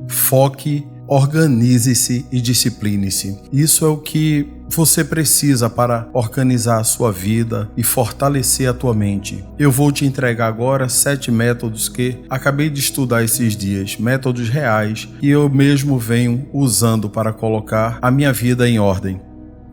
Foque, organize-se e discipline-se. Isso é o que você precisa para organizar a sua vida e fortalecer a tua mente. Eu vou te entregar agora 7 métodos que acabei de estudar esses dias, métodos reais, e eu mesmo venho usando para colocar a minha vida em ordem.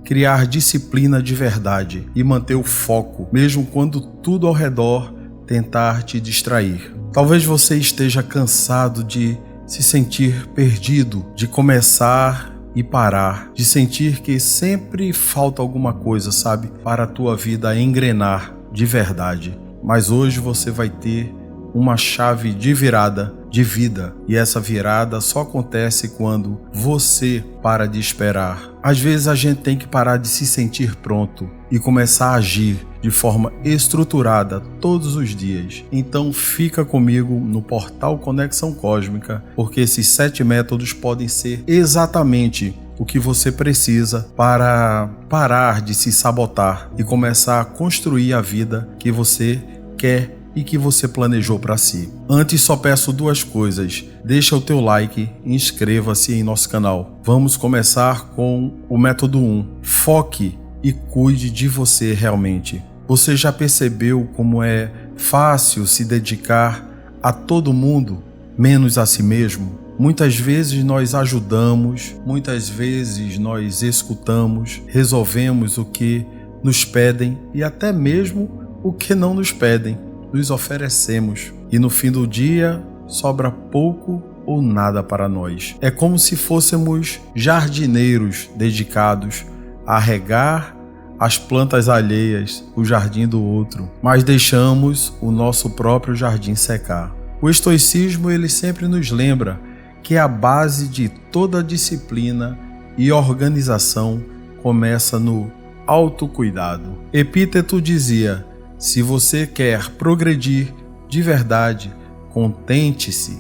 Criar disciplina de verdade e manter o foco, mesmo quando tudo ao redor tentar te distrair. Talvez você esteja cansado de se sentir perdido, de começar e parar, de sentir que sempre falta alguma coisa, sabe, para a tua vida engrenar de verdade. Mas hoje você vai ter uma chave de virada de vida, e essa virada só acontece quando você para de esperar. Às vezes a gente tem que parar de se sentir pronto e começar a agir de forma estruturada todos os dias. Então fica comigo no portal Conexão Cósmica, porque esses 7 métodos podem ser exatamente o que você precisa para parar de se sabotar e começar a construir a vida que você quer e que você planejou para si. Antes só peço 2 coisas. Deixa o teu like e inscreva-se em nosso canal. Vamos começar com o método 1. Foque e cuide de você realmente. Você já percebeu como é fácil se dedicar a todo mundo, menos a si mesmo? Muitas vezes nós ajudamos, muitas vezes nós escutamos, resolvemos o que nos pedem e até mesmo o que não nos pedem. Nos oferecemos e no fim do dia sobra pouco ou nada para nós. É como se fôssemos jardineiros dedicados a regar as plantas alheias, o jardim do outro, mas deixamos o nosso próprio jardim secar. O estoicismo ele sempre nos lembra que a base de toda disciplina e organização começa no autocuidado. Epíteto dizia: se você quer progredir de verdade, contente-se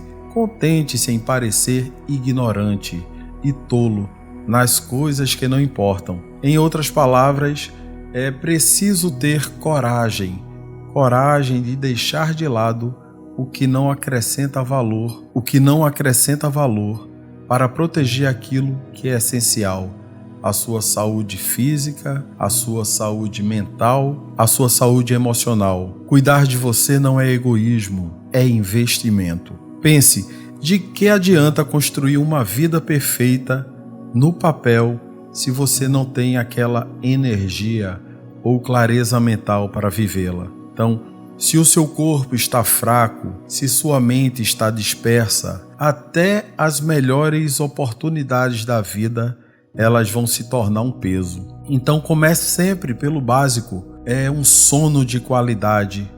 em parecer ignorante e tolo nas coisas que não importam. Em outras palavras, é preciso ter coragem de deixar de lado o que não acrescenta valor, para proteger aquilo que é essencial. A sua saúde física, a sua saúde mental, a sua saúde emocional. Cuidar de você não é egoísmo, é investimento. Pense, de que adianta construir uma vida perfeita no papel se você não tem aquela energia ou clareza mental para vivê-la? Então, se o seu corpo está fraco, se sua mente está dispersa, até as melhores oportunidades da vida elas vão se tornar um peso. Então comece sempre pelo básico, é um sono de qualidade.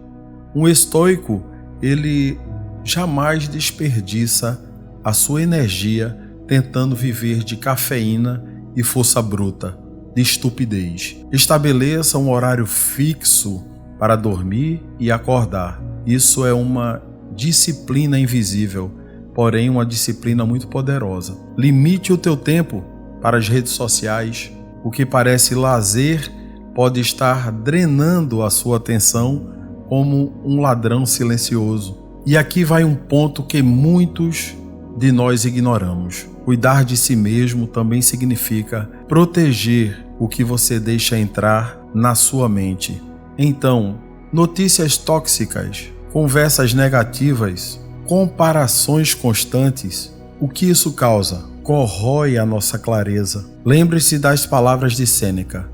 Um estoico, ele jamais desperdiça a sua energia tentando viver de cafeína e força bruta, de estupidez. Estabeleça um horário fixo para dormir e acordar. Isso é uma disciplina invisível, porém uma disciplina muito poderosa. Limite o teu tempo para as redes sociais. O que parece lazer pode estar drenando a sua atenção como um ladrão silencioso. E aqui vai um ponto que muitos de nós ignoramos. Cuidar de si mesmo também significa proteger o que você deixa entrar na sua mente. Então, notícias tóxicas, conversas negativas, comparações constantes, o que isso causa? Corrói a nossa clareza. Lembre-se das palavras de Sêneca: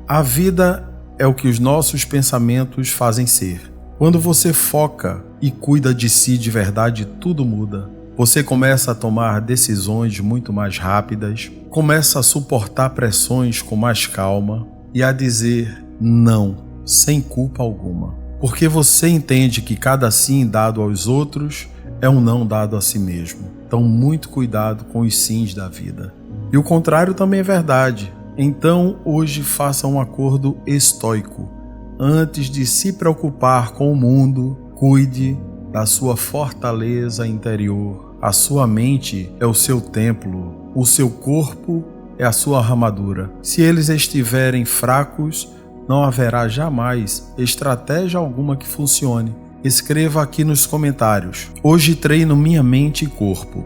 a vida é o que os nossos pensamentos fazem ser. Quando você foca e cuida de si de verdade, tudo muda. Você começa a tomar decisões muito mais rápidas, começa a suportar pressões com mais calma e a dizer não, sem culpa alguma. Porque você entende que cada sim dado aos outros é um não dado a si mesmo. Então, muito cuidado com os sims da vida. E o contrário também é verdade. Então, hoje faça um acordo estoico. Antes de se preocupar com o mundo, cuide da sua fortaleza interior. A sua mente é o seu templo. O seu corpo é a sua armadura. Se eles estiverem fracos, não haverá jamais estratégia alguma que funcione. Escreva aqui nos comentários: hoje treino minha mente e corpo.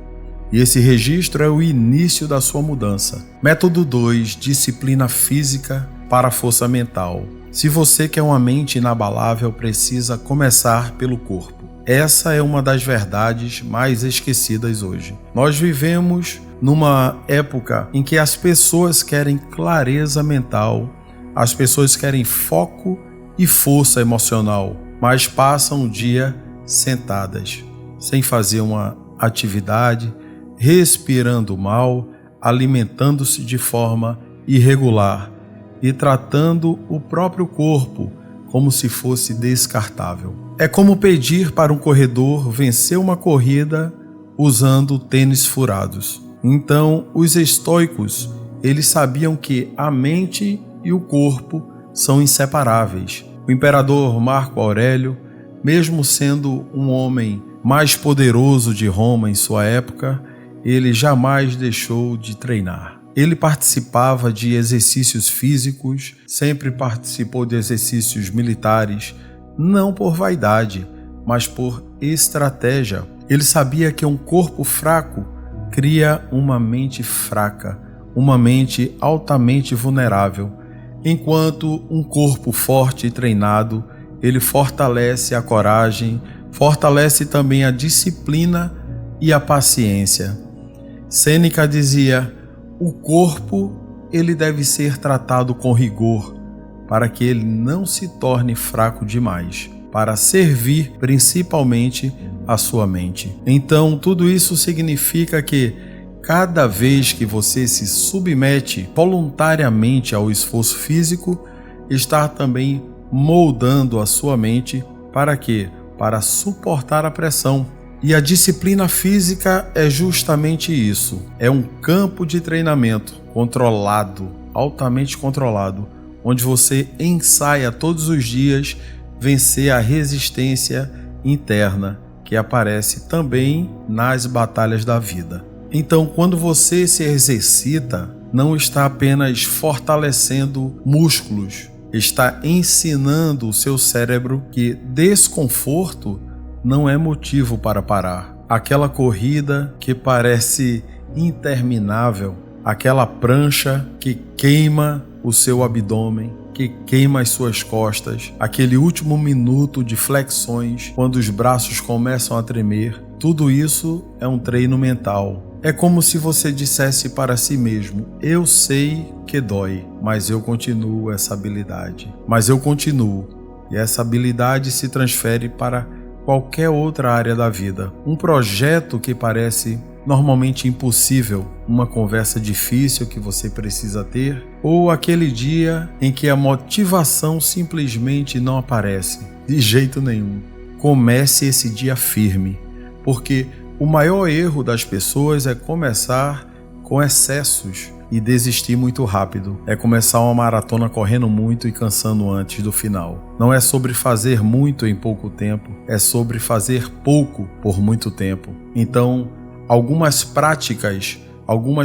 E esse registro é o início da sua mudança. Método 2. Disciplina física para a força mental. Se você quer uma mente inabalável, precisa começar pelo corpo. Essa é uma das verdades mais esquecidas hoje. Nós vivemos numa época em que as pessoas querem clareza mental, as pessoas querem foco e força emocional, mas passam o dia sentadas, sem fazer uma atividade, respirando mal, alimentando-se de forma irregular e tratando o próprio corpo como se fosse descartável. É como pedir para um corredor vencer uma corrida usando tênis furados. Então, os estoicos, eles sabiam que a mente e o corpo são inseparáveis. O imperador Marco Aurélio, mesmo sendo um homem mais poderoso de Roma em sua época, ele jamais deixou de treinar. Ele participava de exercícios físicos, sempre participou de exercícios militares, não por vaidade, mas por estratégia. Ele sabia que um corpo fraco cria uma mente fraca, uma mente altamente vulnerável, enquanto um corpo forte e treinado, ele fortalece a coragem, fortalece também a disciplina e a paciência. Sêneca dizia: o corpo ele deve ser tratado com rigor, para que ele não se torne fraco demais, para servir principalmente a sua mente. Então, tudo isso significa que cada vez que você se submete voluntariamente ao esforço físico, está também moldando a sua mente para quê? Para suportar a pressão. E a disciplina física é justamente isso. É um campo de treinamento controlado, altamente controlado, onde você ensaia todos os dias vencer a resistência interna que aparece também nas batalhas da vida. Então, quando você se exercita, não está apenas fortalecendo músculos, está ensinando o seu cérebro que desconforto não é motivo para parar. Aquela corrida que parece interminável, aquela prancha que queima o seu abdômen, que queima as suas costas, aquele último minuto de flexões, quando os braços começam a tremer, tudo isso é um treino mental. É como se você dissesse para si mesmo: eu sei que dói, mas eu continuo essa habilidade. Mas eu continuo. E essa habilidade se transfere para qualquer outra área da vida. Um projeto que parece normalmente impossível, uma conversa difícil que você precisa ter, ou aquele dia em que a motivação simplesmente não aparece, de jeito nenhum. Comece esse dia firme, porque o maior erro das pessoas é começar com excessos e desistir muito rápido. É começar uma maratona correndo muito e cansando antes do final. Não é sobre fazer muito em pouco tempo, é sobre fazer pouco por muito tempo. Então, algumas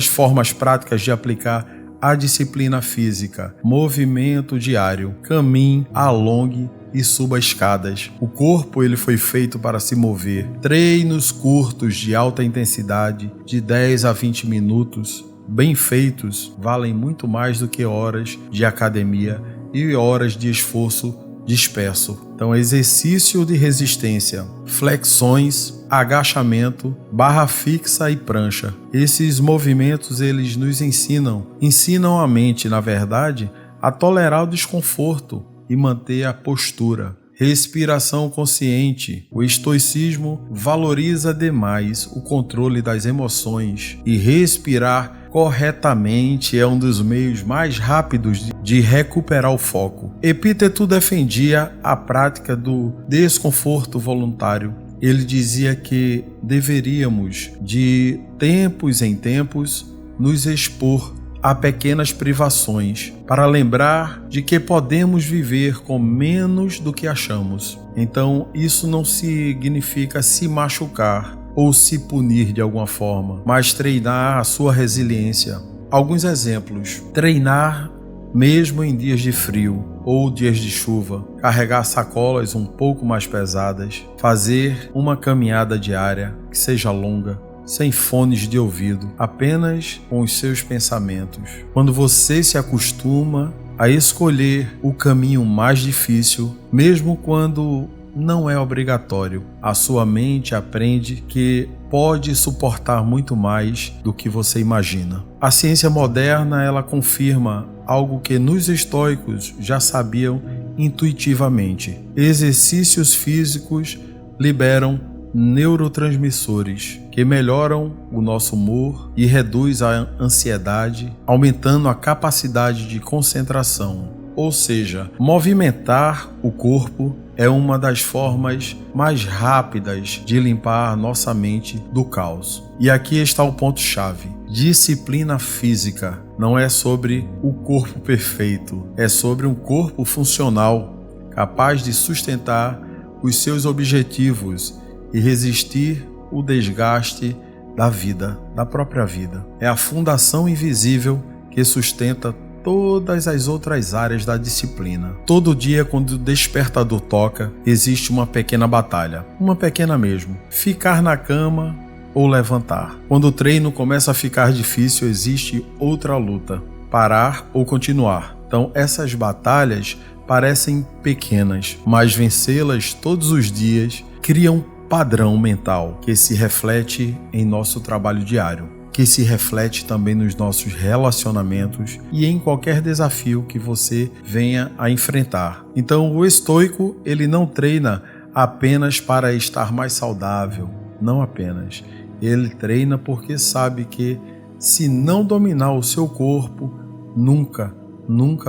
formas práticas de aplicar a disciplina física: movimento diário, caminhe, alongue e suba escadas. O corpo ele foi feito para se mover. Treinos curtos de alta intensidade, de 10 a 20 minutos, bem feitos, valem muito mais do que horas de academia e horas de esforço disperso. Então, exercício de resistência, flexões, agachamento, barra fixa e prancha. Esses movimentos eles nos ensinam a mente, na verdade, a tolerar o desconforto e manter a postura. Respiração consciente. O estoicismo valoriza demais o controle das emoções, e respirar corretamente é um dos meios mais rápidos de recuperar o foco. Epíteto defendia a prática do desconforto voluntário. Ele dizia que deveríamos, de tempos em tempos, nos expor a pequenas privações, para lembrar de que podemos viver com menos do que achamos. Então, isso não significa se machucar ou se punir de alguma forma, mas treinar a sua resiliência. Alguns exemplos: treinar mesmo em dias de frio ou dias de chuva, carregar sacolas um pouco mais pesadas, fazer uma caminhada diária que seja longa, sem fones de ouvido, apenas com os seus pensamentos. Quando você se acostuma a escolher o caminho mais difícil, mesmo quando não é obrigatório, a sua mente aprende que pode suportar muito mais do que você imagina. A ciência moderna, ela confirma algo que nos estoicos já sabiam intuitivamente. Exercícios físicos liberam neurotransmissores que melhoram o nosso humor e reduz a ansiedade, aumentando a capacidade de concentração. Ou seja, movimentar o corpo é uma das formas mais rápidas de limpar nossa mente do caos. E aqui está o ponto-chave. Disciplina física não é sobre o corpo perfeito, é sobre um corpo funcional, capaz de sustentar os seus objetivos e resistir o desgaste da vida, da própria vida. É a fundação invisível que sustenta todas as outras áreas da disciplina. Todo dia, quando o despertador toca, existe uma pequena batalha. Uma pequena mesmo. Ficar na cama ou levantar. Quando o treino começa a ficar difícil, existe outra luta. Parar ou continuar. Então, essas batalhas parecem pequenas, mas vencê-las todos os dias cria um padrão mental que se reflete em nosso trabalho diário, que se reflete também nos nossos relacionamentos e em qualquer desafio que você venha a enfrentar. Então, o estoico, ele não treina apenas para estar mais saudável, não apenas. Ele treina porque sabe que se não dominar o seu corpo, nunca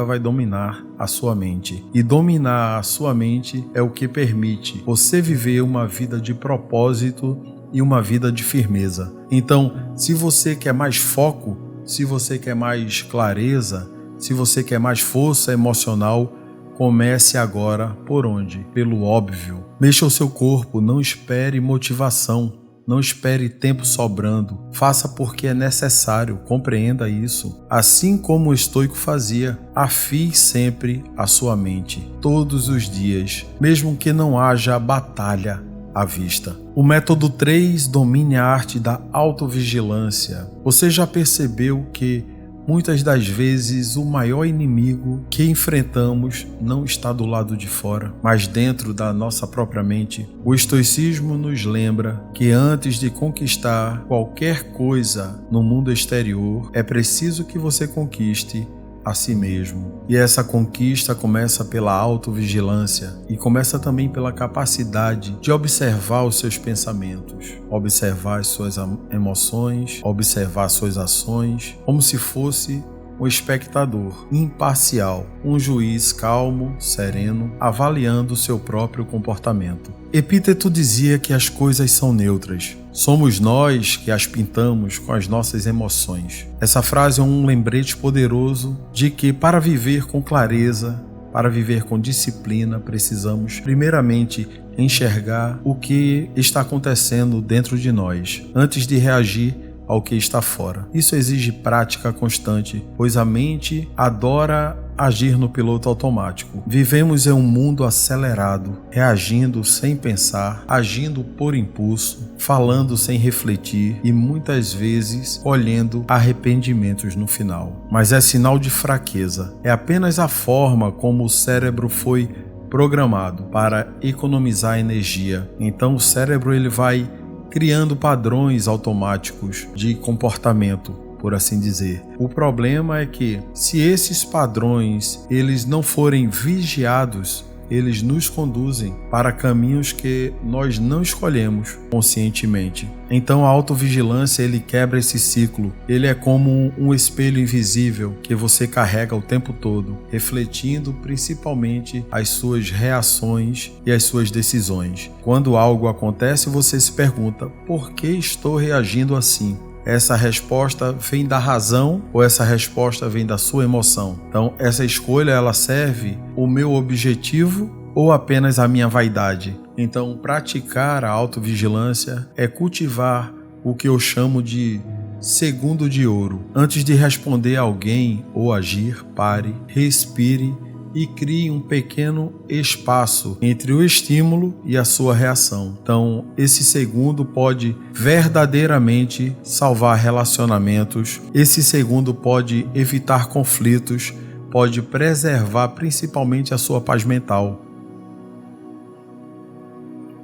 vai dominar a sua mente. E dominar a sua mente é o que permite você viver uma vida de propósito e uma vida de firmeza. Então, se você quer mais foco, se você quer mais clareza, se você quer mais força emocional, comece agora por onde? Pelo óbvio. Mexa o seu corpo, não espere motivação. Não espere tempo sobrando, faça porque é necessário, compreenda isso. Assim como o estoico fazia, afie sempre a sua mente, todos os dias, mesmo que não haja batalha à vista. O método 3, domine a arte da autovigilância. Você já percebeu que muitas das vezes o maior inimigo que enfrentamos não está do lado de fora, mas dentro da nossa própria mente? O estoicismo nos lembra que antes de conquistar qualquer coisa no mundo exterior, é preciso que você conquiste a si mesmo. E essa conquista começa pela autovigilância e começa também pela capacidade de observar os seus pensamentos, observar as suas emoções, observar suas ações, como se fosse um espectador imparcial, um juiz calmo, sereno, avaliando o seu próprio comportamento. Epíteto dizia que as coisas são neutras. Somos nós que as pintamos com as nossas emoções. Essa frase é um lembrete poderoso de que para viver com clareza, para viver com disciplina, precisamos primeiramente enxergar o que está acontecendo dentro de nós, antes de reagir ao que está fora. Isso exige prática constante, pois a mente adora agir no piloto automático. Vivemos em um mundo acelerado, reagindo sem pensar, agindo por impulso, falando sem refletir e muitas vezes colhendo arrependimentos no final. Mas é sinal de fraqueza. É apenas a forma como o cérebro foi programado para economizar energia. Então o cérebro ele vai criando padrões automáticos de comportamento, por assim dizer. O problema é que, se esses padrões eles não forem vigiados, eles nos conduzem para caminhos que nós não escolhemos conscientemente. Então a autovigilância ele quebra esse ciclo. Ele é como um espelho invisível que você carrega o tempo todo, refletindo principalmente as suas reações e as suas decisões. Quando algo acontece, você se pergunta: por que estou reagindo assim? Essa resposta vem da razão ou essa resposta vem da sua emoção? Então, essa escolha ela serve o meu objetivo ou apenas a minha vaidade? Então, praticar a autovigilância é cultivar o que eu chamo de segundo de ouro. Antes de responder a alguém ou agir, pare, respire e crie um pequeno espaço entre o estímulo e a sua reação. Então, esse segundo pode verdadeiramente salvar relacionamentos, esse segundo pode evitar conflitos, pode preservar principalmente a sua paz mental.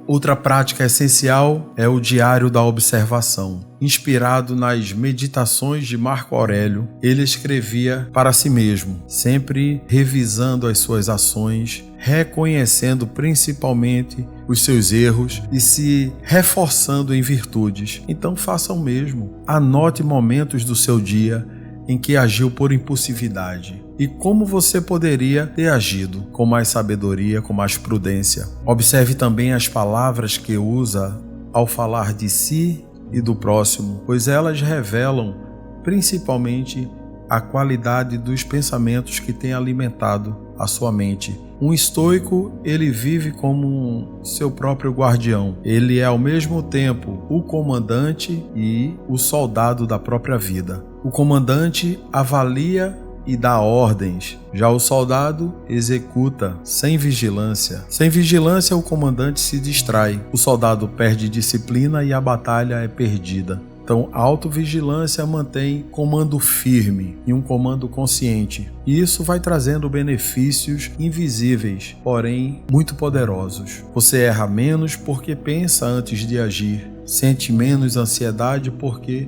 Outra prática essencial é o diário da observação. Inspirado nas meditações de Marco Aurélio, ele escrevia para si mesmo, sempre revisando as suas ações, reconhecendo principalmente os seus erros e se reforçando em virtudes. Então faça o mesmo. Anote momentos do seu dia em que agiu por impulsividade e como você poderia ter agido com mais sabedoria, com mais prudência. Observe também as palavras que usa ao falar de si e do próximo, pois elas revelam principalmente a qualidade dos pensamentos que tem alimentado a sua mente. Um estoico, ele vive como seu próprio guardião. Ele é ao mesmo tempo o comandante e o soldado da própria vida. O comandante avalia e dá ordens. Já o soldado executa sem vigilância. Sem vigilância, o comandante se distrai. O soldado perde disciplina e a batalha é perdida. Então, a autovigilância mantém comando firme e um comando consciente. E isso vai trazendo benefícios invisíveis, porém muito poderosos. Você erra menos porque pensa antes de agir. Sente menos ansiedade porque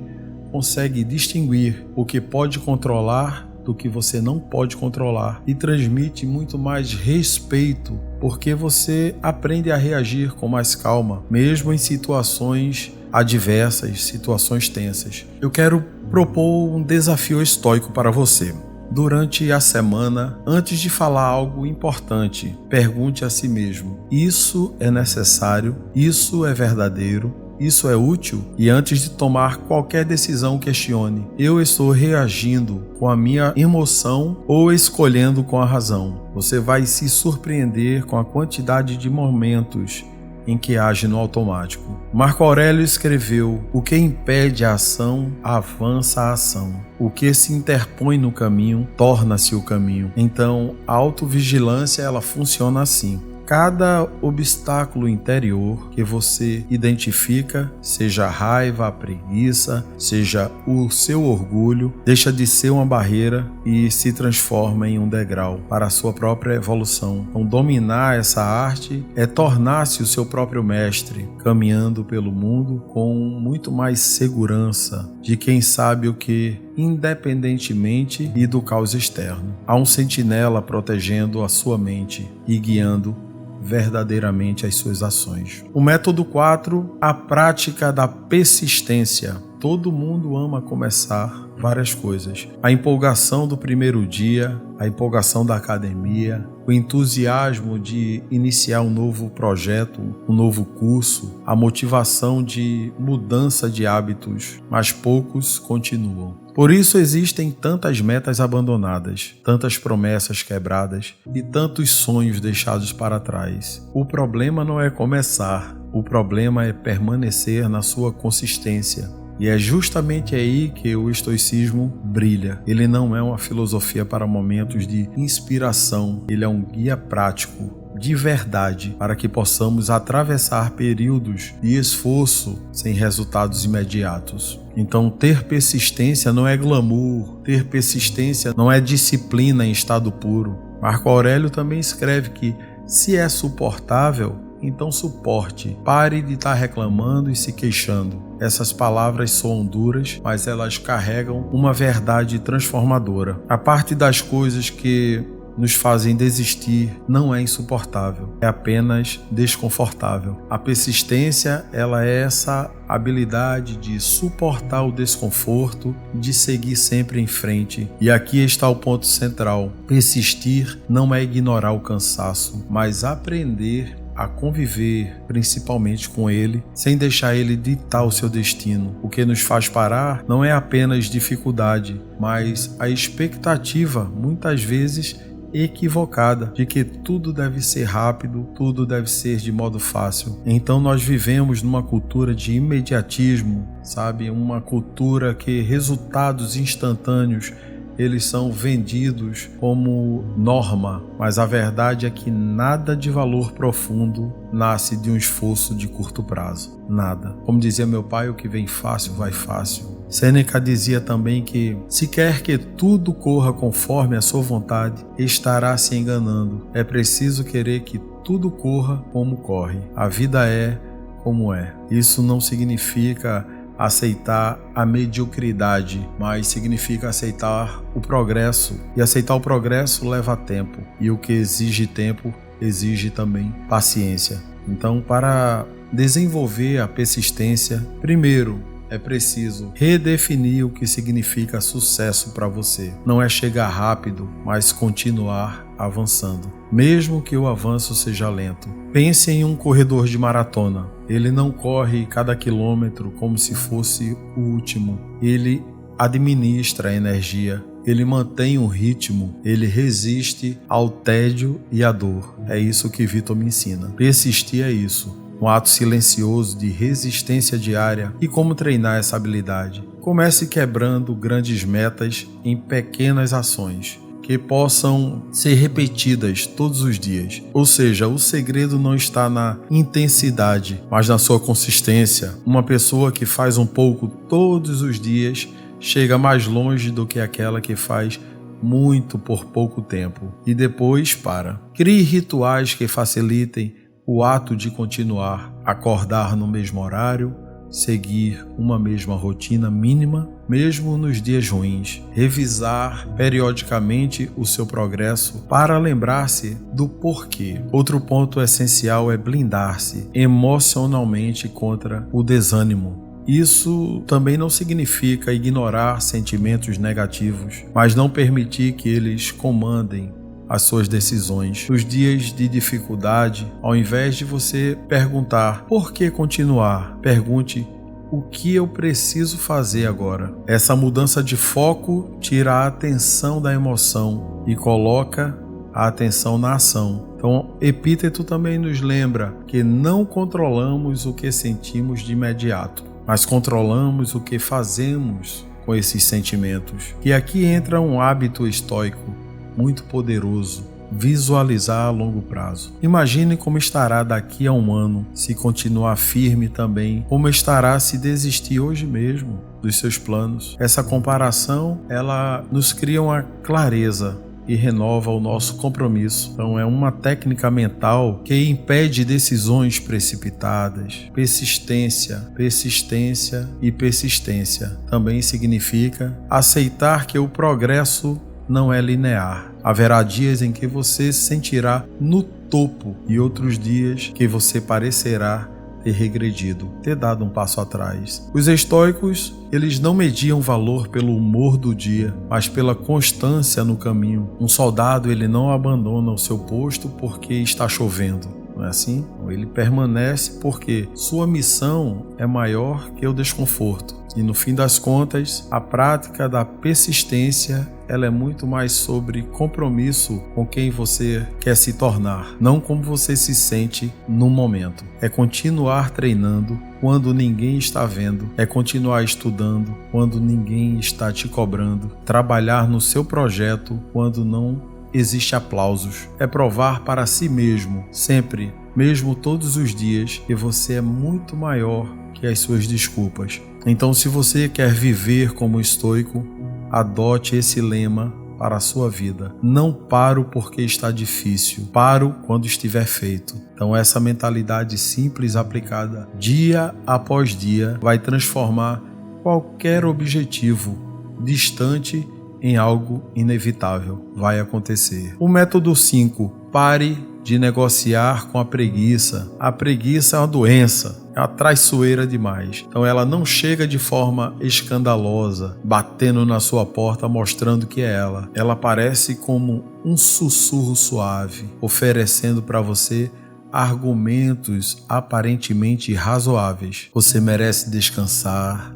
consegue distinguir o que pode controlar do que você não pode controlar. E transmite muito mais respeito porque você aprende a reagir com mais calma, mesmo em situações adversas, situações tensas. Eu quero propor um desafio estoico para você. Durante a semana, antes de falar algo importante, pergunte a si mesmo: isso é necessário? Isso é verdadeiro? Isso é útil? E antes de tomar qualquer decisão, questione: eu estou reagindo com a minha emoção ou escolhendo com a razão? Você vai se surpreender com a quantidade de momentos em que age no automático. Marco Aurélio escreveu: o que impede a ação, avança a ação. O que se interpõe no caminho, torna-se o caminho. Então, a autovigilância, ela funciona assim. Cada obstáculo interior que você identifica, seja a raiva, a preguiça, seja o seu orgulho, deixa de ser uma barreira e se transforma em um degrau para a sua própria evolução. Então, dominar essa arte é tornar-se o seu próprio mestre, caminhando pelo mundo com muito mais segurança de quem sabe o que, independentemente e do caos externo. Há um sentinela protegendo a sua mente e guiando verdadeiramente as suas ações. O método 4, a prática da persistência. Todo mundo ama começar várias coisas. A empolgação do primeiro dia, a empolgação da academia, o entusiasmo de iniciar um novo projeto, um novo curso, a motivação de mudança de hábitos, mas poucos continuam. Por isso existem tantas metas abandonadas, tantas promessas quebradas e tantos sonhos deixados para trás. O problema não é começar, o problema é permanecer na sua consistência. E é justamente aí que o estoicismo brilha. Ele não é uma filosofia para momentos de inspiração, ele é um guia prático de verdade para que possamos atravessar períodos de esforço sem resultados imediatos. Então, ter persistência não é glamour, ter persistência não é disciplina em estado puro. Marco Aurélio também escreve que, se é suportável, então suporte. Pare de estar reclamando e se queixando. Essas palavras soam duras, mas elas carregam uma verdade transformadora. A parte das coisas que nos fazem desistir não é insuportável, é apenas desconfortável. A persistência, ela é essa habilidade de suportar o desconforto, de seguir sempre em frente. E aqui está o ponto central. Persistir não é ignorar o cansaço, mas aprender a conviver principalmente com ele, sem deixar ele ditar o seu destino. O que nos faz parar não é apenas dificuldade, mas a expectativa, muitas vezes equivocada, de que tudo deve ser rápido, tudo deve ser de modo fácil. Então nós vivemos numa cultura de imediatismo, sabe? Uma cultura que resultados instantâneos eles são vendidos como norma, mas a verdade é que nada de valor profundo nasce de um esforço de curto prazo. Nada. Como dizia meu pai, o que vem fácil vai fácil. Sêneca dizia também que, se quer que tudo corra conforme a sua vontade, estará se enganando. É preciso querer que tudo corra como corre. A vida é como é. Isso não significa aceitar a mediocridade, mas significa aceitar o progresso. E aceitar o progresso leva tempo. E o que exige tempo, exige também paciência. Então, para desenvolver a persistência, primeiro, é preciso redefinir o que significa sucesso para você. Não é chegar rápido, mas continuar avançando, mesmo que o avanço seja lento. Pense em um corredor de maratona. Ele não corre cada quilômetro como se fosse o último. Ele administra a energia. Ele mantém um ritmo, ele resiste ao tédio e à dor. É isso que Vitor me ensina. Persistir é isso. Um ato silencioso de resistência diária. E como treinar essa habilidade? Comece quebrando grandes metas em pequenas ações que possam ser repetidas todos os dias. Ou seja, o segredo não está na intensidade, mas na sua consistência. Uma pessoa que faz um pouco todos os dias chega mais longe do que aquela que faz muito por pouco tempo e depois para. Crie rituais que facilitem o ato de continuar, acordar no mesmo horário, seguir uma mesma rotina mínima, mesmo nos dias ruins, revisar periodicamente o seu progresso para lembrar-se do porquê. Outro ponto essencial é blindar-se emocionalmente contra o desânimo. Isso também não significa ignorar sentimentos negativos, mas não permitir que eles comandem as suas decisões. Nos dias de dificuldade, ao invés de você perguntar por que continuar, pergunte o que eu preciso fazer agora. Essa mudança de foco tira a atenção da emoção e coloca a atenção na ação. Então, Epíteto também nos lembra que não controlamos o que sentimos de imediato, mas controlamos o que fazemos com esses sentimentos. E aqui entra um hábito estoico muito poderoso: visualizar a longo prazo. Imagine como estará daqui a um ano se continuar firme também, como estará se desistir hoje mesmo dos seus planos. Essa comparação, ela nos cria uma clareza e renova o nosso compromisso. Então é uma técnica mental que impede decisões precipitadas. Persistência, persistência e persistência também significa aceitar que o progresso não é linear. Haverá dias em que você se sentirá no topo e outros dias que você parecerá ter regredido, ter dado um passo atrás. Os estoicos, eles não mediam valor pelo humor do dia, mas pela constância no caminho. Um soldado, ele não abandona o seu posto porque está chovendo, não é assim? Ele permanece porque sua missão é maior que o desconforto. E no fim das contas, a prática da persistência, ela é muito mais sobre compromisso com quem você quer se tornar, não como você se sente no momento. É continuar treinando quando ninguém está vendo, é continuar estudando quando ninguém está te cobrando, trabalhar no seu projeto quando não existe aplausos, é provar para si mesmo, sempre, mesmo todos os dias, que você é muito maior que as suas desculpas. Então, se você quer viver como estoico, adote esse lema para a sua vida. Não paro porque está difícil, paro quando estiver feito. Então, essa mentalidade simples aplicada dia após dia vai transformar qualquer objetivo distante em algo inevitável. Vai acontecer. O método 5. Pare de negociar com a preguiça. A preguiça é uma doença, é uma traiçoeira demais. Então ela não chega de forma escandalosa, batendo na sua porta, mostrando que é ela. Ela aparece como um sussurro suave, oferecendo para você argumentos aparentemente razoáveis. Você merece descansar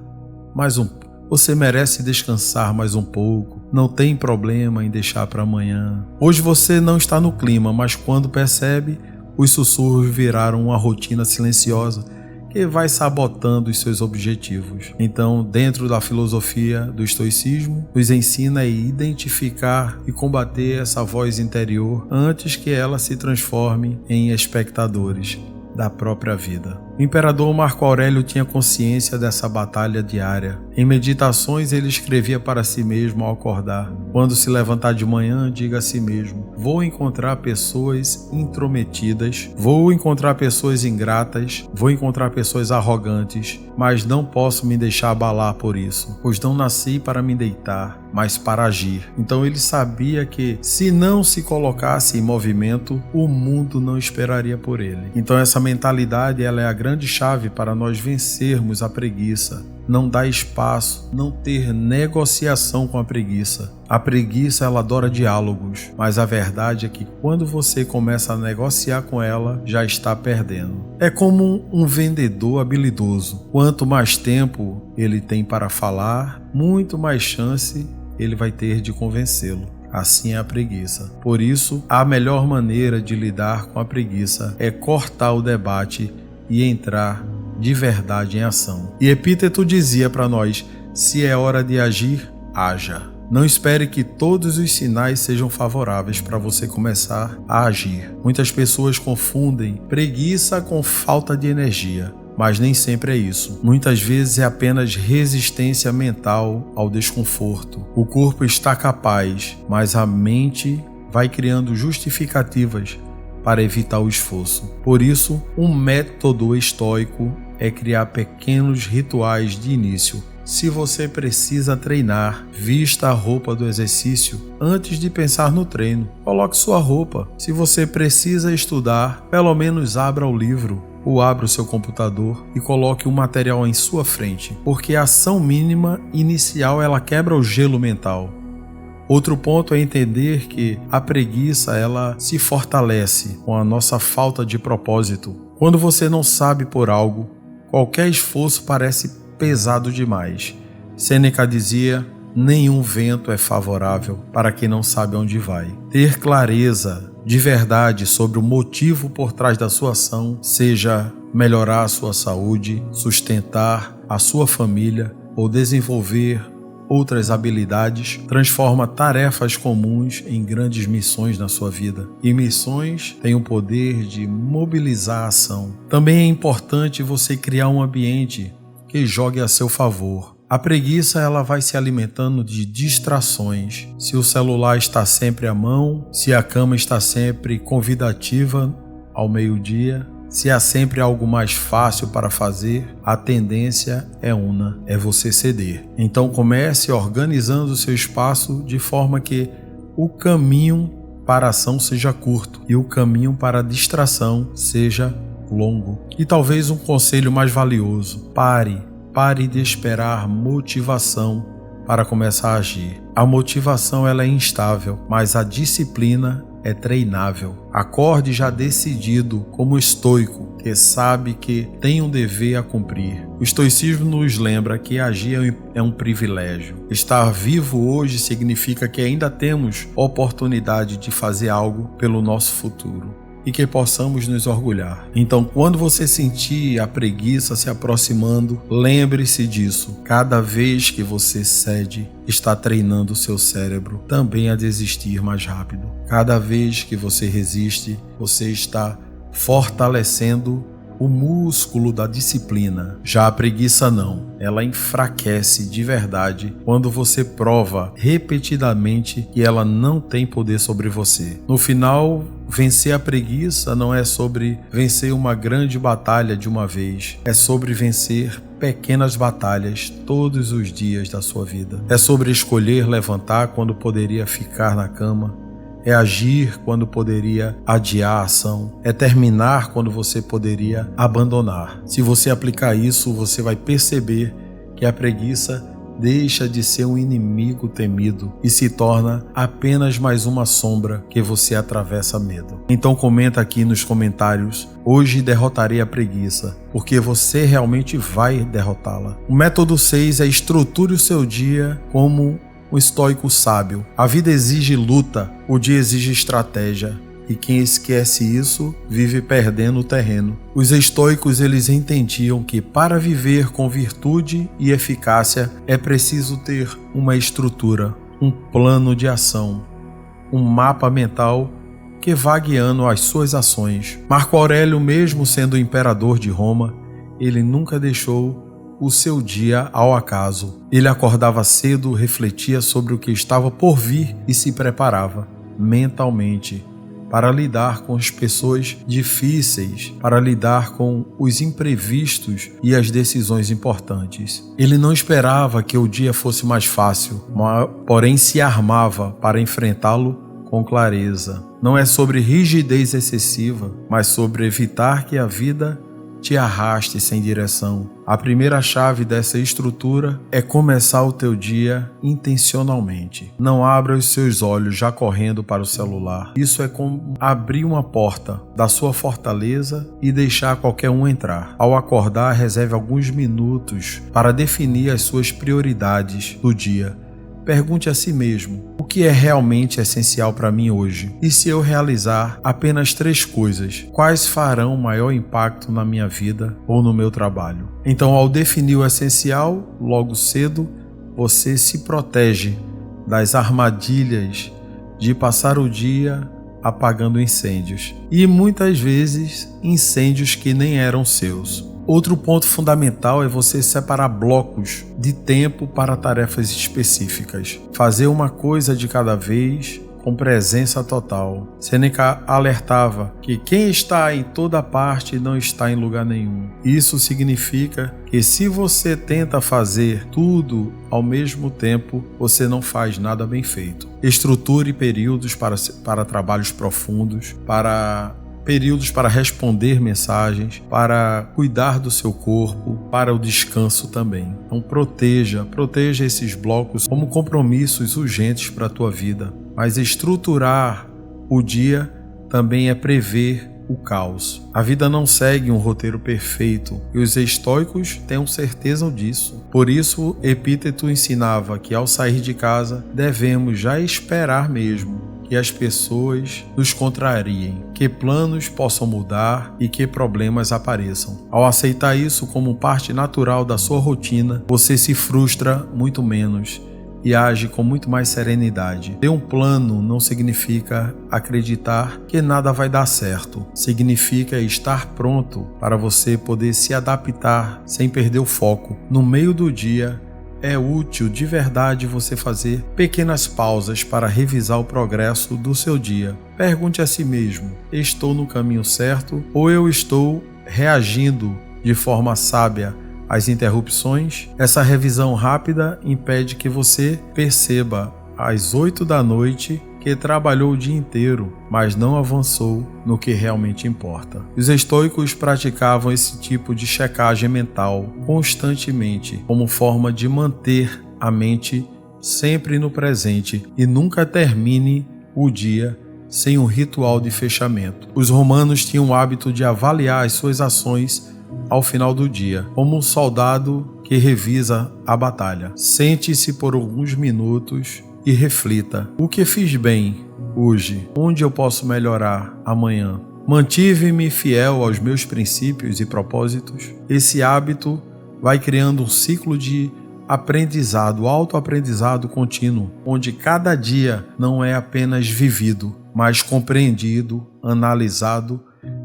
mais um pouco. Você merece descansar mais um pouco. Não tem problema em deixar para amanhã. Hoje você não está no clima, mas quando percebe, os sussurros viraram uma rotina silenciosa que vai sabotando os seus objetivos. Então, dentro da filosofia do estoicismo, nos ensina a identificar e combater essa voz interior antes que ela se transforme em espectadores da própria vida. O imperador Marco Aurélio tinha consciência dessa batalha diária. Em meditações ele escrevia para si mesmo ao acordar: quando se levantar de manhã, diga a si mesmo: vou encontrar pessoas intrometidas, vou encontrar pessoas ingratas, vou encontrar pessoas arrogantes, mas não posso me deixar abalar por isso, pois não nasci para me deitar, mas para agir. Então ele sabia que, se não se colocasse em movimento, o mundo não esperaria por ele. Então essa mentalidade, ela é a grande chave para nós vencermos a preguiça. Não dar espaço, não ter negociação com a preguiça. A preguiça, ela adora diálogos, mas a verdade é que quando você começa a negociar com ela, já está perdendo. É como um vendedor habilidoso. Quanto mais tempo ele tem para falar, muito mais chance ele vai ter de convencê-lo. Assim é a preguiça. Por isso, a melhor maneira de lidar com a preguiça é cortar o debate e entrar de verdade em ação. E Epíteto dizia para nós: se é hora de agir, haja. Não espere que todos os sinais sejam favoráveis para você começar a agir. Muitas pessoas confundem preguiça com falta de energia, mas nem sempre é isso. Muitas vezes é apenas resistência mental ao desconforto. O corpo está capaz, mas a mente vai criando justificativas para evitar o esforço. Por isso, um método estoico é criar pequenos rituais de início. Se você precisa treinar, vista a roupa do exercício antes de pensar no treino. Coloque sua roupa. Se você precisa estudar, pelo menos abra o livro ou abra o seu computador e coloque o material em sua frente, porque a ação mínima inicial ela quebra o gelo mental. Outro ponto é entender que a preguiça ela se fortalece com a nossa falta de propósito. Quando você não sabe por algo, qualquer esforço parece pesado demais. Sêneca dizia: nenhum vento é favorável para quem não sabe onde vai. Ter clareza de verdade sobre o motivo por trás da sua ação, seja melhorar a sua saúde, sustentar a sua família ou desenvolver outras habilidades, transforma tarefas comuns em grandes missões na sua vida. E missões têm o poder de mobilizar a ação. Também é importante você criar um ambiente que jogue a seu favor. A preguiça ela vai se alimentando de distrações. Se o celular está sempre à mão, se a cama está sempre convidativa ao meio-dia, se há sempre algo mais fácil para fazer, a tendência é você ceder. Então comece organizando o seu espaço de forma que o caminho para a ação seja curto e o caminho para a distração seja longo. E talvez um conselho mais valioso: pare de esperar motivação para começar a agir. A motivação ela é instável, mas a disciplina é treinável. Acorde já decidido como estoico, que sabe que tem um dever a cumprir. O estoicismo nos lembra que agir é um privilégio. Estar vivo hoje significa que ainda temos oportunidade de fazer algo pelo nosso futuro e que possamos nos orgulhar. Então, quando você sentir a preguiça se aproximando, lembre-se disso. Cada vez que você cede, está treinando o seu cérebro também a desistir mais rápido. Cada vez que você resiste, você está fortalecendo o músculo da disciplina. Já a preguiça não, ela enfraquece de verdade quando você prova repetidamente que ela não tem poder sobre você. No final, vencer a preguiça não é sobre vencer uma grande batalha de uma vez, é sobre vencer pequenas batalhas todos os dias da sua vida. É sobre escolher levantar quando poderia ficar na cama. É agir quando poderia adiar a ação. É terminar quando você poderia abandonar. Se você aplicar isso, você vai perceber que a preguiça deixa de ser um inimigo temido e se torna apenas mais uma sombra que você atravessa medo. Então comenta aqui nos comentários: hoje derrotarei a preguiça, porque você realmente vai derrotá-la. O método 6 é estruture o seu dia como um estoico sábio. A vida exige luta, o dia exige estratégia. e quem esquece isso vive perdendo o terreno. Os estoicos eles entendiam que para viver com virtude e eficácia é preciso ter uma estrutura, um plano de ação, um mapa mental que vá guiando as suas ações. Marco Aurélio, mesmo sendo imperador de Roma, ele nunca deixou o seu dia ao acaso. Ele acordava cedo, refletia sobre o que estava por vir e se preparava mentalmente para lidar com as pessoas difíceis, para lidar com os imprevistos e as decisões importantes. Ele não esperava que o dia fosse mais fácil, porém se armava para enfrentá-lo com clareza. Não é sobre rigidez excessiva, mas sobre evitar que a vida te arraste sem direção. A primeira chave dessa estrutura é começar o teu dia intencionalmente. Não abra os seus olhos já correndo para o celular. Isso é como abrir uma porta da sua fortaleza e deixar qualquer um entrar. Ao acordar, reserve alguns minutos para definir as suas prioridades do dia. Pergunte a si mesmo: o que é realmente essencial para mim hoje? E se eu realizar apenas 3 coisas, quais farão maior impacto na minha vida ou no meu trabalho? Então, ao definir o essencial, logo cedo, você se protege das armadilhas de passar o dia apagando incêndios. E muitas vezes, incêndios que nem eram seus. Outro ponto fundamental é você separar blocos de tempo para tarefas específicas. Fazer uma coisa de cada vez com presença total. Sêneca alertava que quem está em toda parte não está em lugar nenhum. Isso significa que se você tenta fazer tudo ao mesmo tempo, você não faz nada bem feito. Estruture períodos para trabalhos profundos, para períodos para responder mensagens, para cuidar do seu corpo, para o descanso também. Então proteja esses blocos como compromissos urgentes para a tua vida. Mas estruturar o dia também é prever o caos. A vida não segue um roteiro perfeito e os estoicos tenham certeza disso. Por isso, Epíteto ensinava que ao sair de casa devemos já esperar mesmo que as pessoas nos contrariem, que planos possam mudar e que problemas apareçam. Ao aceitar isso como parte natural da sua rotina, você se frustra muito menos e age com muito mais serenidade. Ter um plano não significa acreditar que nada vai dar certo. Significa estar pronto para você poder se adaptar sem perder o foco. No meio do dia, é útil de verdade você fazer pequenas pausas para revisar o progresso do seu dia. Pergunte a si mesmo: estou no caminho certo ou eu estou reagindo de forma sábia às interrupções? Essa revisão rápida impede que você perceba às 8 da noite que trabalhou o dia inteiro, mas não avançou no que realmente importa. Os estoicos praticavam esse tipo de checagem mental constantemente, como forma de manter a mente sempre no presente e nunca termine o dia sem um ritual de fechamento. Os romanos tinham o hábito de avaliar as suas ações ao final do dia, como um soldado que revisa a batalha. Sente-se por alguns minutos e reflita: o que fiz bem hoje? Onde eu posso melhorar amanhã? Mantive-me fiel aos meus princípios e propósitos? Esse hábito vai criando um ciclo de aprendizado, autoaprendizado contínuo, onde cada dia não é apenas vivido, mas compreendido, analisado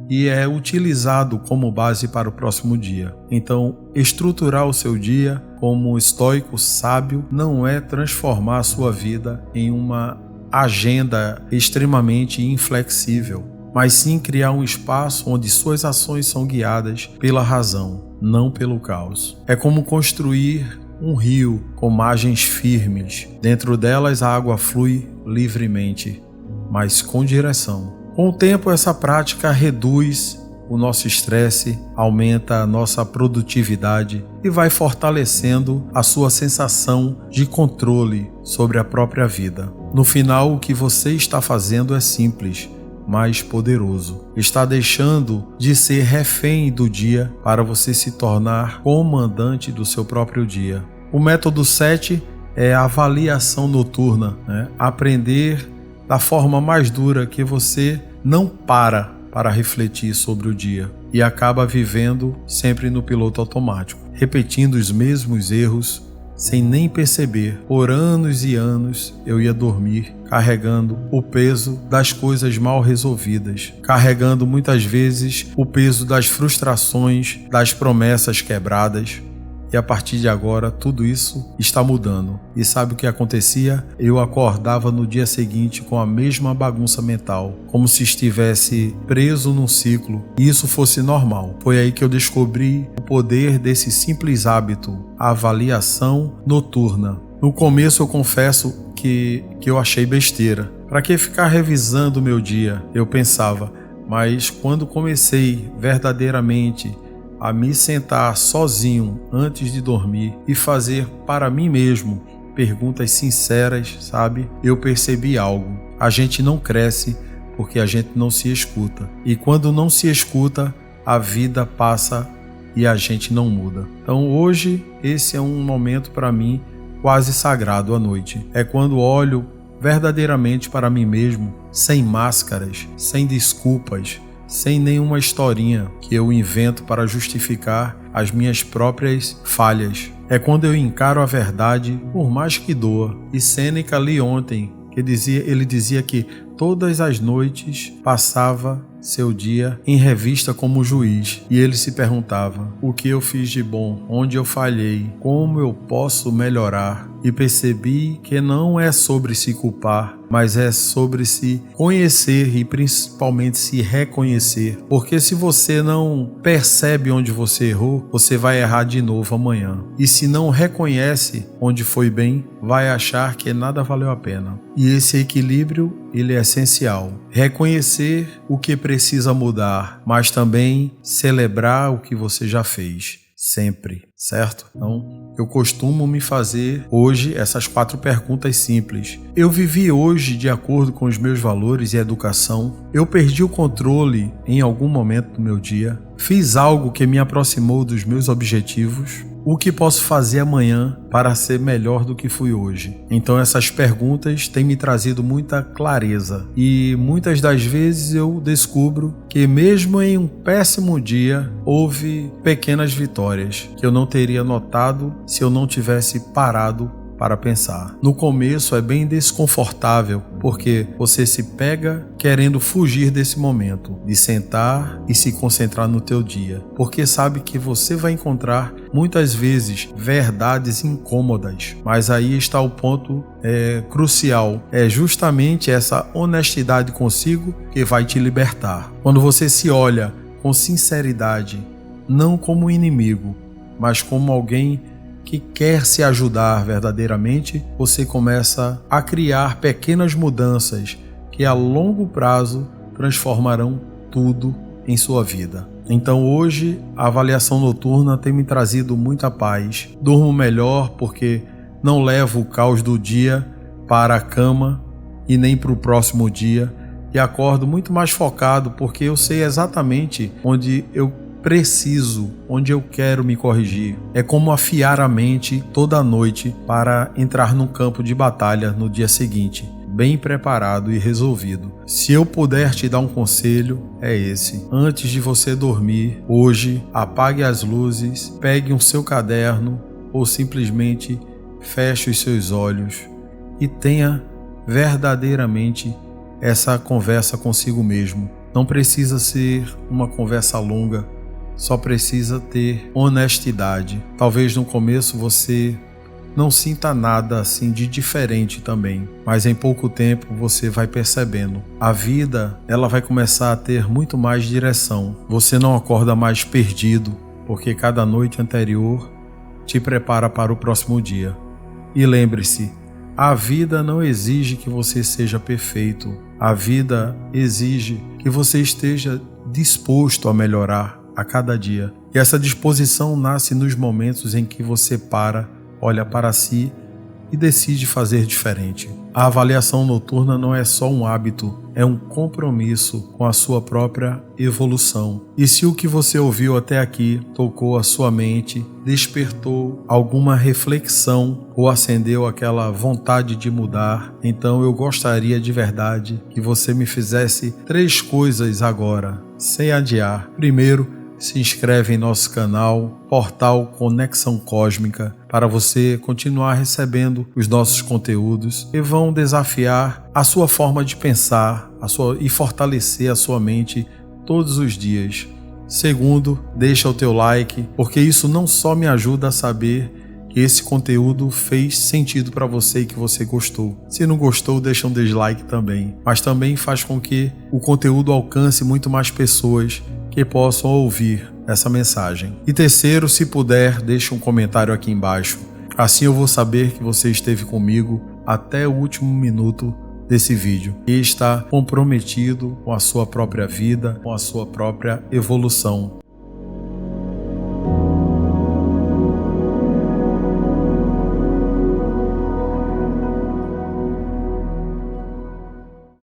e é utilizado como base para o próximo dia. Então, estruturar o seu dia como estoico sábio não é transformar a sua vida em uma agenda extremamente inflexível, mas sim criar um espaço onde suas ações são guiadas pela razão, não pelo caos. É como construir um rio com margens firmes. Dentro delas a água flui livremente, mas com direção. Com o tempo, essa prática reduz o nosso estresse, aumenta a nossa produtividade e vai fortalecendo a sua sensação de controle sobre a própria vida. No final, o que você está fazendo é simples, mas poderoso. Está deixando de ser refém do dia para você se tornar comandante do seu próprio dia. O método 7 é a avaliação noturna, Aprender da forma mais dura que você não para refletir sobre o dia e acaba vivendo sempre no piloto automático, repetindo os mesmos erros sem nem perceber. Por anos e anos eu ia dormir carregando o peso das coisas mal resolvidas, carregando muitas vezes o peso das frustrações, das promessas quebradas. E a partir de agora tudo isso está mudando. E sabe o que acontecia? Eu acordava no dia seguinte com a mesma bagunça mental, como se estivesse preso num ciclo e isso fosse normal. Foi aí que eu descobri o poder desse simples hábito, a avaliação noturna. No começo eu confesso que eu achei besteira. Para que ficar revisando o meu dia? Eu pensava, mas quando comecei verdadeiramente a me sentar sozinho antes de dormir e fazer para mim mesmo perguntas sinceras, sabe? Eu percebi algo. A gente não cresce porque a gente não se escuta. E quando não se escuta, a vida passa e a gente não muda. Então hoje esse é um momento para mim quase sagrado à noite. É quando olho verdadeiramente para mim mesmo, sem máscaras, sem desculpas, sem nenhuma historinha que eu invento para justificar as minhas próprias falhas. É quando eu encaro a verdade, por mais que doa. E Sêneca li ontem, ele dizia que todas as noites passava seu dia em revista como juiz, e ele se perguntava: o que eu fiz de bom? Onde eu falhei? Como eu posso melhorar? E percebi que não é sobre se culpar, mas é sobre se conhecer e principalmente se reconhecer. Porque se você não percebe onde você errou, você vai errar de novo amanhã. E se não reconhece onde foi bem, vai achar que nada valeu a pena. E esse equilíbrio, ele é essencial. Reconhecer o que precisa mudar, mas também celebrar o que você já fez. Sempre, certo? Então, eu costumo me fazer hoje essas 4 perguntas simples. Eu vivi hoje de acordo com os meus valores e educação? Eu perdi o controle em algum momento do meu dia? Fiz algo que me aproximou dos meus objetivos? O que posso fazer amanhã para ser melhor do que fui hoje? Então essas perguntas têm me trazido muita clareza e muitas das vezes eu descubro que mesmo em um péssimo dia houve pequenas vitórias que eu não teria notado se eu não tivesse parado para pensar. No começo é bem desconfortável, porque você se pega querendo fugir desse momento, de sentar e se concentrar no teu dia, porque sabe que você vai encontrar muitas vezes verdades incômodas, mas aí está o ponto crucial, é justamente essa honestidade consigo que vai te libertar. Quando você se olha com sinceridade, não como inimigo, mas como alguém que quer se ajudar verdadeiramente, você começa a criar pequenas mudanças que a longo prazo transformarão tudo em sua vida. Então hoje a avaliação noturna tem me trazido muita paz. Durmo melhor porque não levo o caos do dia para a cama e nem para o próximo dia, e acordo muito mais focado porque eu sei exatamente onde eu preciso, onde eu quero me corrigir. É como afiar a mente toda noite para entrar num campo de batalha no dia seguinte, bem preparado e resolvido. Se eu puder te dar um conselho, é esse. Antes de você dormir, hoje, apague as luzes, pegue um seu caderno ou simplesmente feche os seus olhos e tenha verdadeiramente essa conversa consigo mesmo. Não precisa ser uma conversa longa, só precisa ter honestidade. Talvez no começo você não sinta nada assim de diferente também, mas em pouco tempo você vai percebendo. A vida, ela vai começar a ter muito mais direção. Você não acorda mais perdido, porque cada noite anterior te prepara para o próximo dia. E lembre-se, a vida não exige que você seja perfeito. A vida exige que você esteja disposto a melhorar a cada dia. E essa disposição nasce nos momentos em que você olha para si e decide fazer diferente. A avaliação noturna não é só um hábito, é um compromisso com a sua própria evolução. E se o que você ouviu até aqui tocou a sua mente, despertou alguma reflexão ou acendeu aquela vontade de mudar, então eu gostaria de verdade que você me fizesse 3 coisas agora, sem adiar. Primeiro, se inscreve em nosso canal, portal Conexão Cósmica, para você continuar recebendo os nossos conteúdos que vão desafiar a sua forma de pensar e fortalecer a sua mente todos os dias. Segundo, deixa o teu like, porque isso não só me ajuda a saber que esse conteúdo fez sentido para você e que você gostou. Se não gostou, deixa um dislike também, mas também faz com que o conteúdo alcance muito mais pessoas que possam ouvir essa mensagem. E terceiro, se puder, deixe um comentário aqui embaixo. Assim eu vou saber que você esteve comigo até o último minuto desse vídeo e está comprometido com a sua própria vida, com a sua própria evolução.